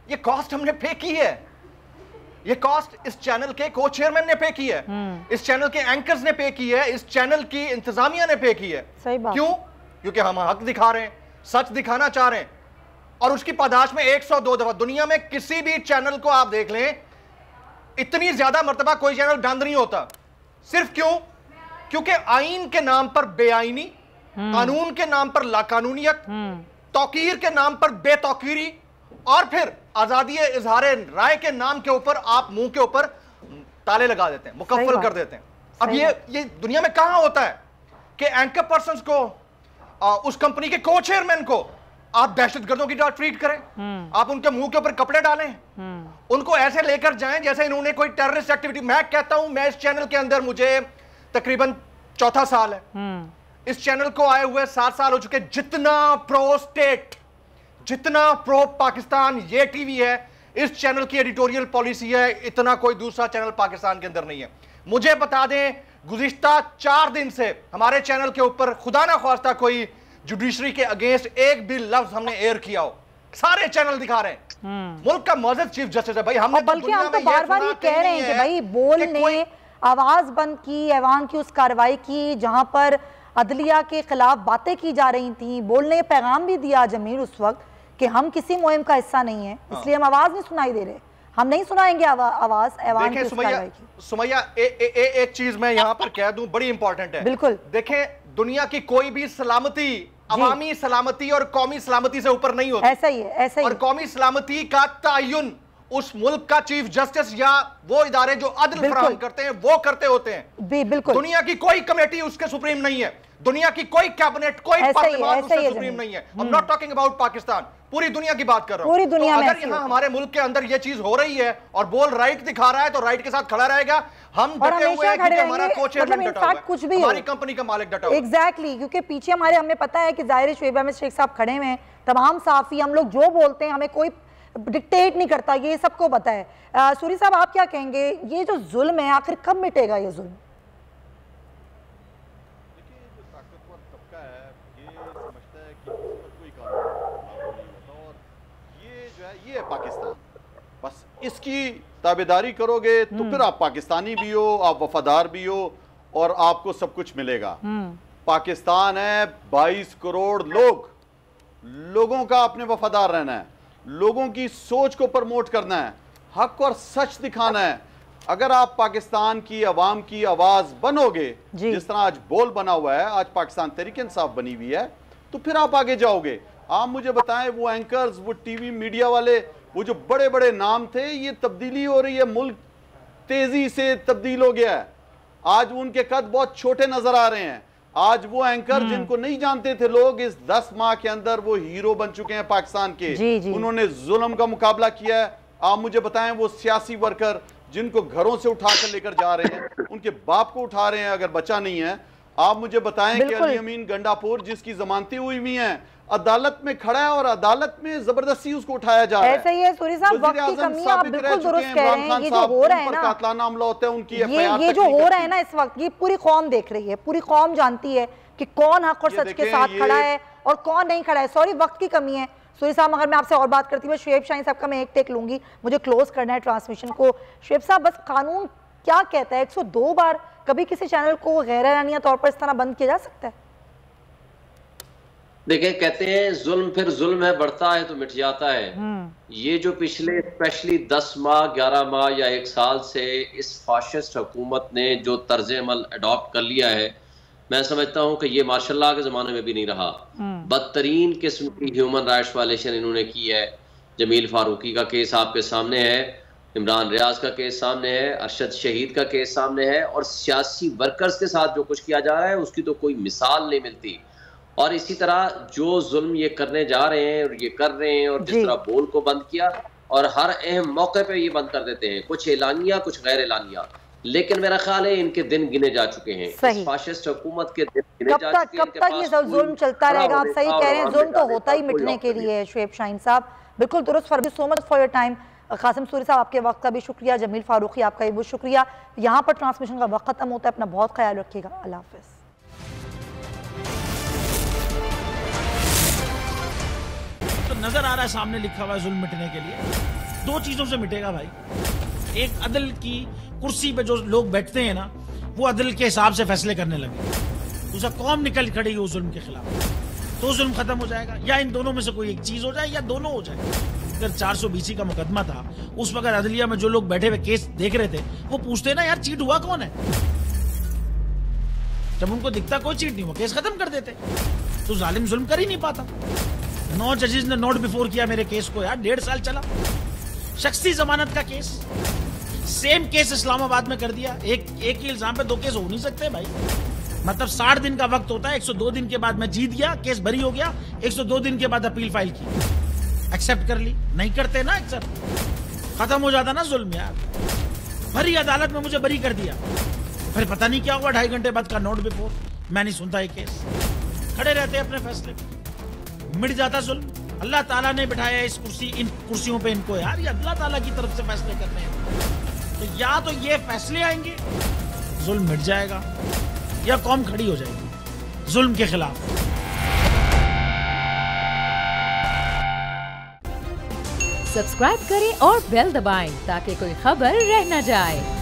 ये कॉस्ट हमने पे की है, ये कॉस्ट इस चैनल के को चेयरमैन ने पे की है, इस चैनल के एंकर्स ने पे की है, इस चैनल की इंतजामिया ने पे की है। सही बात। क्यों? क्योंकि हम हक दिखा रहे हैं, सच दिखाना चाह रहे हैं, और उसकी पादाश में 102 दफा, दुनिया में किसी भी चैनल को आप देख लें, इतनी ज्यादा मर्तबा कोई चैनल बंद नहीं होता। सिर्फ क्यों? क्योंकि आईन के नाम पर बेआईनी, कानून के नाम पर लाकानूनियत, तौकीर के नाम पर बेतौकीरी, और फिर आजादी इजहार राय के नाम के ऊपर आप मुंह के ऊपर ताले लगा देते हैं, मुकफ्फल कर देते हैं। अब ये दुनिया में कहां होता है कि एंकर पर्सन्स को, उस कंपनी के को चेयरमैन को आप दहशतगर्दों की तरह ट्रीट करें, आप उनके मुंह के ऊपर कपड़े डालें, उनको ऐसे लेकर जाएं जैसे इन्होंने कोई टेररिस्ट एक्टिविटी। मैं कहता हूं, मैं इस चैनल के अंदर मुझे तकरीबन चौथा साल है, इस चैनल को आए हुए 7 साल हो चुके। जितना प्रो स्टेट, जितना प्रो पाकिस्तान ये टीवी है, इस चैनल की एडिटोरियल पॉलिसी है, इतना कोई दूसरा चैनल पाकिस्तान के अंदर नहीं है। मुझे बता दें, गुज़िश्ता 4 दिन से हमारे चैनल के ऊपर खुदा ना ख्वास्ता कोई जुडिशरी के अगेंस्ट एक भी लफ्ज हमने एयर किया हो, सारे चैनल दिखा रहे हैं। मुल्क का मौजूद चीफ जस्टिस है भाई, हमने बल्कि हम तो बार-बार ये कह रहे हैं कि भाई बोल ने आवाज बंद की, ऐवान की उस कार्रवाई की जहां पर अदलिया के खिलाफ बातें की जा रही थी। बोल ने पैगाम भी दिया जमीर उस वक्त कि हम किसी मुहिम का हिस्सा नहीं है, इसलिए हम आवाज नहीं सुनाई दे रहे, हम नहीं सुनाएंगे आवाज ऐवान की उस कार्रवाई की। सुमैया, एक चीज मैं यहाँ पर कह दूं, बड़ी इंपॉर्टेंट है। बिल्कुल। देखें, दुनिया की कोई भी सलामती अवामी सलामती और कौमी सलामती से ऊपर नहीं होती। ऐसा ही है, ऐसा ही। और कौमी सलामती का तयन उस मुल्क का चीफ जस्टिस या वो इदारे जो अदल फराहम करते हैं वो करते होते हैं। बिल्कुल। दुनिया की कोई कमेटी उसके सुप्रीम नहीं है, दुनिया की कोई कैबिनेट, कोई पार्लियामेंट उससे सुप्रीम नहीं है। I am not talking about Pakistan, पूरी दुनिया की बात कर रहा हूं। पूरी दुनिया में अगर यहाँ हमारे मुल्क के अंदर ये चीज हो रही है और बोल राइट दिखा रहा है तो राइट के साथ खड़ा रहेगा। हम डटे हुए हैं क्योंकि हमारा को-चेयरमैन डटा हुआ है, कुछ भी हमारी कंपनी का मालिक डटा हुआ है। एग्जैक्टली, क्योंकि पीछे हमें पता है कि ज़ाहिर शुएब अहमद शेख साहब खड़े हुए हैं, तमाम साफी, हम लोग जो बोलते हैं हमें कोई डिक्टेट नहीं करता, ये सबको पता है। सूरी साहब आप क्या कहेंगे, ये जो जुल्म है आखिर कब मिटेगा ये जुल्म? देखिए जो ताकतवर तबका है ये समझता है कि किस्मत कोई कानून नहीं होता और ये जो है ये है पाकिस्तान, बस इसकी ताबेदारी करोगे तो फिर आप पाकिस्तानी भी हो, आप वफादार भी हो और आपको सब कुछ मिलेगा। पाकिस्तान है 22 करोड़ लोगों का अपने वफादार रहना है, लोगों की सोच को प्रमोट करना है, हक और सच दिखाना है। अगर आप पाकिस्तान की आवाम की आवाज बनोगे, जिस तरह आज बोल बना हुआ है, आज पाकिस्तान तहरीक इंसाफ बनी हुई है, तो फिर आप आगे जाओगे। आप मुझे बताएं वो एंकर्स, वो टीवी मीडिया वाले, वो जो बड़े बड़े नाम थे, ये तब्दीली हो रही है, मुल्क तेजी से तब्दील हो गया है। आज उनके कद बहुत छोटे नजर आ रहे हैं। आज वो एंकर जिनको नहीं जानते थे लोग, इस 10 माह के अंदर वो हीरो बन चुके हैं पाकिस्तान के। उन्होंने जुल्म का मुकाबला किया है। आप मुझे बताएं वो सियासी वर्कर जिनको घरों से उठाकर लेकर जा रहे हैं, उनके बाप को उठा रहे हैं अगर बच्चा नहीं है। आप मुझे बताएं कि अली अमीन गंडापुर जिसकी जमानतें हुई हैं, अदालत में खड़ा है और अदालत में जबरदस्ती उसको उठाया जा रहा है। ऐसा ही है सूरी साहब, वक्त की कमी है, आप बिल्कुल दुरुस्त कह रहे हैं। ये जो हो रहा है ना, कातलाना हमला होता है उनकी ये जो हो रहा है ना इस वक्त, ये पूरी कौम देख रही है, पूरी कौम जानती है कि कौन हक और सच के साथ खड़ा है और कौन नहीं खड़ा है। सॉरी वक्त की कमी है सूरी साहब, अगर मैं आपसे और बात करती हूँ, शुएब शाहीन साहब का मैं एक टेक लूंगी, मुझे क्लोज करना है ट्रांसमिशन को। शुएब साहब बस कानून क्या कहता है, 102 बार कभी किसी चैनल को गैर एलानिया तौर पर इस तरह बंद किया जा सकता है? देखिए कहते हैं जुल्म फिर जुल्म है, बढ़ता है तो मिट जाता है। ये जो पिछले स्पेशली 10 माह 11 माह या 1 साल से इस फाशिस्ट हुकूमत ने जो तर्ज अमल अडॉप्ट कर लिया है, मैं समझता हूं कि ये माशाल्लाह के ज़माने में भी नहीं रहा। बदतरीन किस्म की ह्यूमन राइट्स वायलेशन इन्होंने की है। जमील फारूकी का केस आपके सामने है, इमरान रियाज का केस सामने है, अरशद शहीद का केस सामने है, और सियासी वर्कर्स के साथ जो कुछ किया जा रहा है उसकी तो कोई मिसाल नहीं मिलती। और इसी तरह जो जुल्म ये करने जा रहे हैं और ये कर रहे हैं, और जिस तरह बोल को बंद किया और हर अहम मौके पे ये बंद कर देते हैं, कुछ एलानिया कुछ गैर एलानिया, लेकिन मेरा ख्याल है इनके दिन गिने जा चुके हैं। इस फाशिस्ट हुकूमत के दिन गिने जा चुके हैं। कब तक ये जुल्म चलता रहेगा? आप सही कह रहे हैं, जुल्म तो होता ही मिटने के लिए है। शुएब शाहीन साहब बिल्कुल दुरुस्त फरमाया। So much for your time. Qasim Suri sahab आपके वक्त का भी शुक्रिया, जमील फारूकी आपका भी बहुत शुक्रिया। यहाँ पर ट्रांसमिशन का वक्त खत्म होता है, अपना बहुत ख्याल रखिएगा। अल्लाह हाफिज़। तो नजर आ रहा है सामने लिखा हुआ है जुल्म मिटने के लिए 2 चीजों से मिटेगा भाई। एक अदल की कुर्सी पे जो लोग बैठते हैं ना, वो अदल के हिसाब से फैसले करने लगे। दूसरा कौम निकल खड़ी हो जुल्म के खिलाफ, तो जुल्म खत्म हो जाएगा। या इन दोनों में से कोई एक चीज हो जाए या दोनों हो जाए। अगर 420 का मुकदमा था, उस वक्त अदलिया में जो लोग बैठे हुए केस देख रहे थे, वो पूछते ना यार चीट हुआ कौन है। जब उनको दिखता कोई चीट नहीं हुआ, केस खत्म कर देते। तो जालिम जुल्म कर ही नहीं पाता। 9 जजेस ने नोट बिफोर किया मेरे केस को यार, 1.5 साल चला। शख्सी जमानत का केस, सेम केस इस्लामाबाद में कर दिया। एक ही इल्जाम पे 2 केस हो नहीं सकते भाई। मतलब 60 दिन का वक्त होता है, 102 दिन के बाद मैं जीत गया, केस बरी हो गया, 102 दिन के बाद अपील फाइल की, एक्सेप्ट कर ली। नहीं करते ना एक्सेप्ट, खत्म हो जाता ना जुल्म यार। भरी अदालत में मुझे बरी कर दिया, फिर पता नहीं क्या हुआ, 2.5 घंटे बाद का नोट बिफोर, मैं नहीं सुनता ये केस। खड़े रहते अपने फैसले पे, मिट जाता जुल्म। अल्लाह ताला ने बिठाया इस कुर्सी, इन कुर्सियों पे इनको यार, ये अल्लाह ताला की तरफ से फैसले करने हैं। तो या तो ये फैसले आएंगे, जुल्म मिट जाएगा, या कौम खड़ी हो जाएगी जुल्म के खिलाफ। सब्सक्राइब करें और बेल दबाएं ताकि कोई खबर रह न जाए।